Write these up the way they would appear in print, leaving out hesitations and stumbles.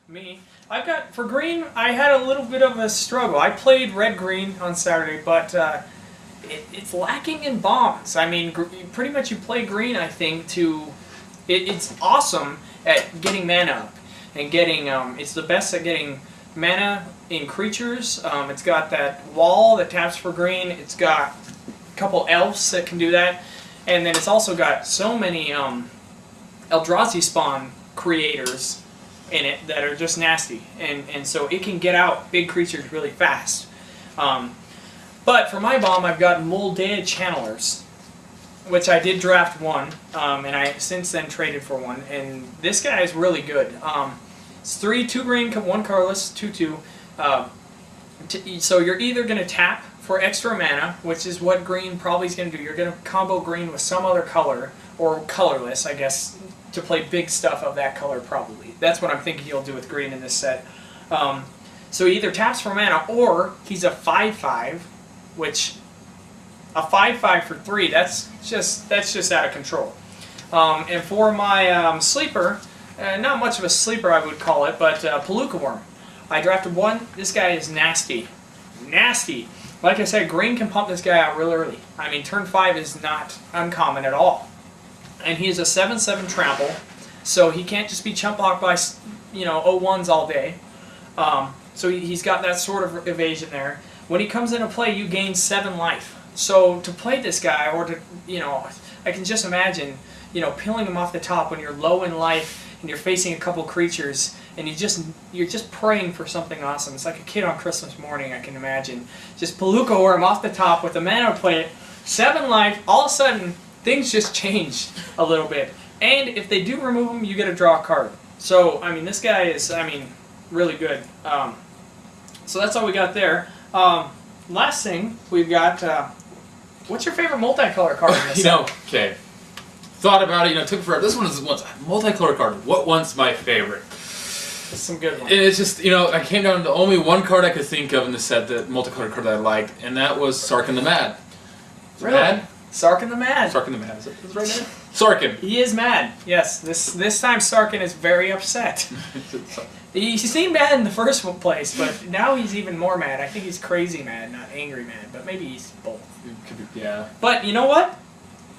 Me. I've got, for green, I had a little bit of a struggle. I played red-green on Saturday, but it's lacking in bombs. I mean, pretty much you play green, I think, to... it's awesome at getting mana up. And getting, it's the best at getting mana in creatures. It's got that wall that taps for green. It's got a couple elves that can do that. And then it's also got so many Eldrazi spawn creators in it that are just nasty, and so it can get out big creatures really fast. But for my bomb, I've got Moldea Channelers, which I did draft one, and I since then traded for one, and this guy is really good. It's 2 green, 1 colorless, 2/2. So you're either going to tap for extra mana, which is what green probably is going to do. You're going to combo green with some other color, or colorless, I guess, to play big stuff of that color probably. That's what I'm thinking you'll do with green in this set. So he either taps for mana, or he's a 5/5, which a 5/5 for 3, that's just out of control. And for my sleeper, not much of a sleeper I would call it, but Palooka Worm. I drafted one. This guy is nasty. Nasty. Like I said, green can pump this guy out really early. I mean, turn 5 is not uncommon at all. And he's a 7/7 trample, so he can't just be chump blocked by, 0/1s all day. So he's got that sort of evasion there. When he comes into play, you gain 7 life. So to play this guy, or to, I can just imagine, peeling him off the top when you're low in life and you're facing a couple creatures, and you're just praying for something awesome. It's like a kid on Christmas morning, I can imagine. Just Palooka Worm off the top with a mana play, 7 life, all of a sudden, things just change a little bit. And if they do remove him, you get to draw a card. So, I mean, this guy is, really good. So that's all we got there. Last thing, we've got, what's your favorite multicolor card in this set? Okay. Thought about it, took forever. This one is multicolor card. What one's my favorite? There's some good ones. And it's just, I came down to only one card I could think of in the set, that multicolored card that I liked, and that was Sarkhan the Mad. Really? Mad? Sarkhan the Mad. Sarkhan the Mad. Is that his right name? Sarkhan. He is mad. Yes. This time Sarkhan is very upset. He seemed mad in the first place, but now he's even more mad. I think he's crazy mad, not angry mad, but maybe he's both. Could be, yeah. But you know what?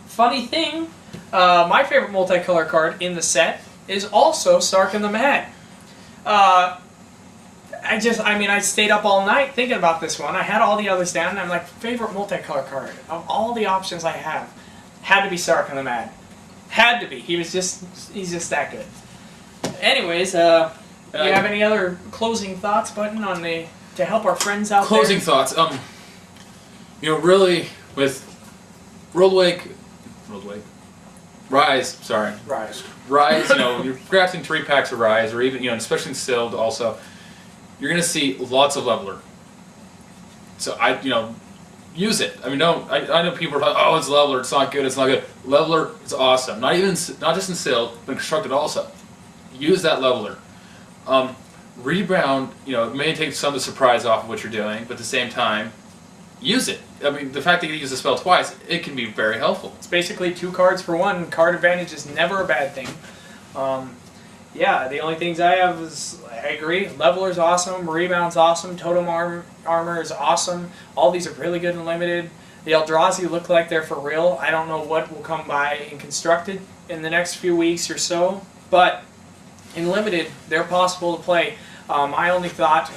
Funny thing, my favorite multicolor card in the set is also Sarkhan the Mad. I stayed up all night thinking about this one. I had all the others down, and I'm like, favorite multicolor card of all the options I have, had to be Sarkhan the Mad. Had to be. He's just that good. Anyways, do you have any other closing thoughts, Button, to help our friends out there? Closing thoughts. Really with Rise. Sorry. Rise. Rise. You're crafting 3 packs of Rise, or even especially in Sealed also. You're gonna see lots of Leveler. So use it. I mean, I know people are like, oh, it's Leveler, it's not good, it's not good. Leveler is awesome. Not just in Sealed, but in Constructed also. Use that Leveler. Rebound, it may take some of the surprise off of what you're doing, but at the same time, use it. I mean, the fact that you use the spell twice, it can be very helpful. It's basically 2 cards for 1. Card advantage is never a bad thing. Yeah, the only things I have is, I agree, Leveler's awesome, Rebound's awesome, Totem Armor is awesome. All these are really good and limited. The Eldrazi look like they're for real. I don't know what will come by in Constructed in the next few weeks or so, but in limited, they're possible to play. My only thought,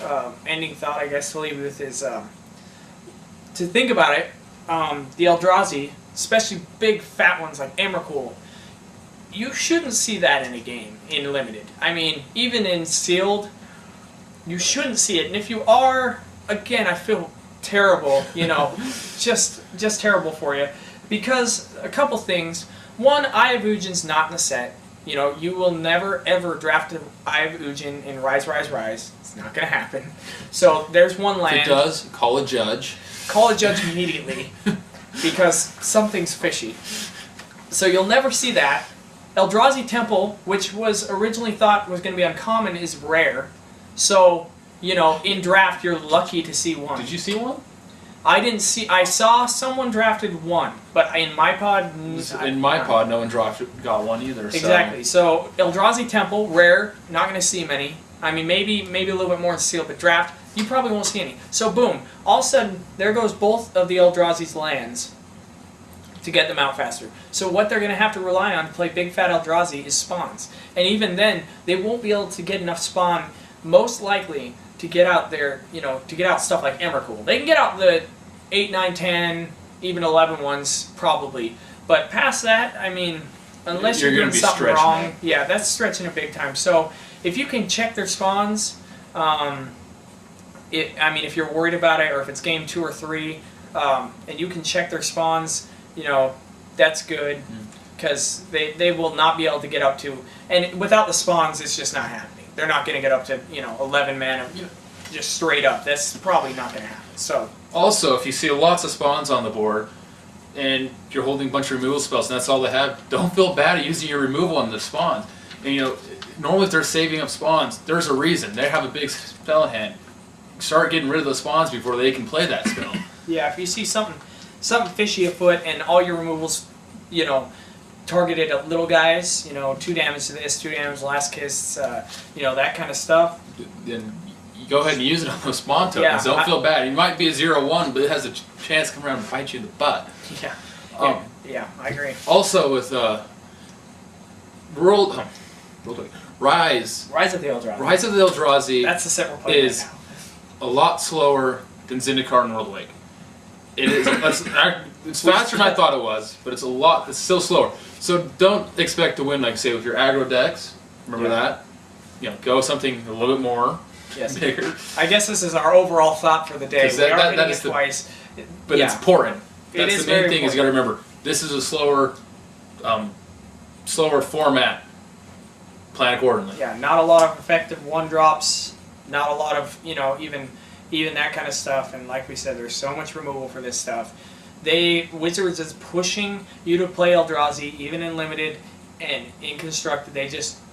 ending thought I guess to leave with is, to think about it, the Eldrazi, especially big fat ones like Emrakul, you shouldn't see that in a game, in limited. I mean, even in Sealed, you shouldn't see it. And if you are, again, I feel terrible, just terrible for you. Because a couple things. One, Eye of Ujin's not in the set. You will never, ever draft an Eye of Ujin in Rise, Rise, Rise. It's not going to happen. So there's one land. If it does, call a judge. Call a judge immediately, because something's fishy. So you'll never see that. Eldrazi Temple, which was originally thought was going to be uncommon, is rare. So, in draft, you're lucky to see one. Did you see one? I saw someone drafted one, but in my pod... In my pod, no one got one either. Exactly. So, Eldrazi Temple, rare, not going to see many. I mean, maybe a little bit more in sealed, but draft, you probably won't see any. So boom, all of a sudden, there goes both of the Eldrazi's lands to get them out faster. So what they're going to have to rely on to play big fat Eldrazi is spawns. And even then, they won't be able to get enough spawn, most likely, to get out their, to get out stuff like Emrakul. They can get out the 8, 9, 10, even 11 ones, probably. But past that, I mean, unless you're doing something wrong, yeah, that's stretching it big time. So if you can check their spawns, if you're worried about it, or if it's game 2 or 3, and you can check their spawns, that's good, because they will not be able to get up to, and without the spawns, it's just not happening. They're not going to get up to 11 mana just straight up. That's probably not going to happen. So also, if you see lots of spawns on the board and you're holding a bunch of removal spells and that's all they have, don't feel bad at using your removal on the spawns. And normally if they're saving up spawns, there's a reason. They have a big spell hand. Start getting rid of the spawns before they can play that spell. Yeah, if you see something fishy afoot and all your removals, targeted at little guys, 2 damage to this, 2 damage last kiss, that kind of stuff. Then you go ahead and use it on those spawn tokens. Yeah, don't feel bad. It might be a 0/1, but it has a chance to come around and bite you in the butt. Yeah. Yeah, I agree. Also with Rise of the Eldrazi. Rise of the Eldrazi. That's the set we're playing is right now. A lot slower than Zendikar and World Awake. It is. It's faster than I thought it was, but it's still slower. So don't expect to win, like say with your aggro decks. Remember that. Go something a little bit more bigger. I guess this is our overall thought for the day. We are hitting it twice. But it's important. That's the main thing. Is you got to remember this is a slower format. Plan accordingly. Yeah, not a lot of effective 1-drops. Not a lot of even that kind of stuff. And like we said, there's so much removal for this stuff. Wizards is pushing you to play Eldrazi even in limited and in constructed.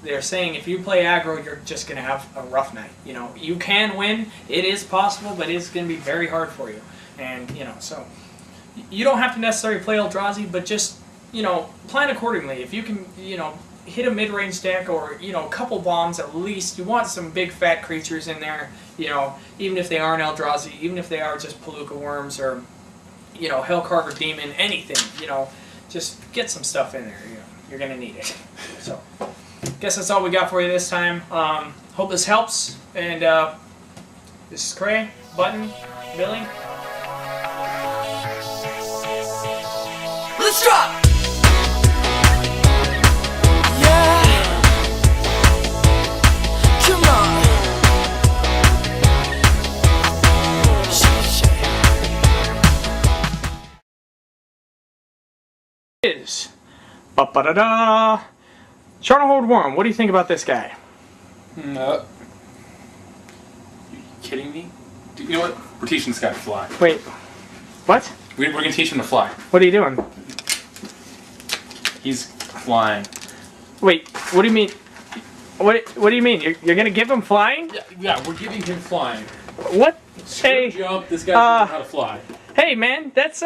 They're saying if you play aggro, you're just gonna have a rough night. You can win. It is possible, but it's gonna be very hard for you. And so you don't have to necessarily play Eldrazi, but just plan accordingly. If you can hit a mid-range deck or a couple bombs at least. You want some big fat creatures in there. Even if they aren't Eldrazi, even if they are just Palooka Worms or Hellcarver Demon, anything. Just get some stuff in there. You're gonna need it. So, guess that's all we got for you this time. Hope this helps. And this is Cray, Button, Billy. Let's drop! Is ba-ba-da-da. Charnelhold Worm, what do you think about this guy? No. You kidding me? You know what? We're teaching this guy to fly. Wait. What? We're going to teach him to fly. What are you doing? He's flying. Wait, what do you mean? What do you mean? You're going to give him flying? Yeah, we're giving him flying. What? Hey, jump. This guy's learning how to fly. Hey man, that's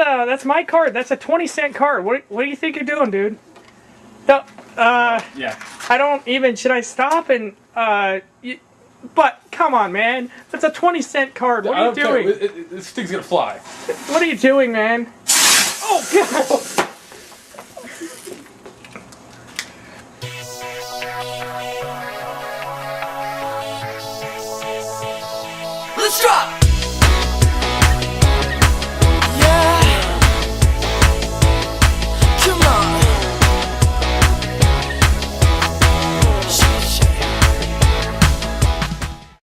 my card. That's a 20-cent card. What do you think you're doing, dude? No, yeah. I don't even. Should I stop and but come on, man. That's a 20-cent card. What are you doing? This thing's gonna fly. What are you doing, man? Oh God! Let's drop!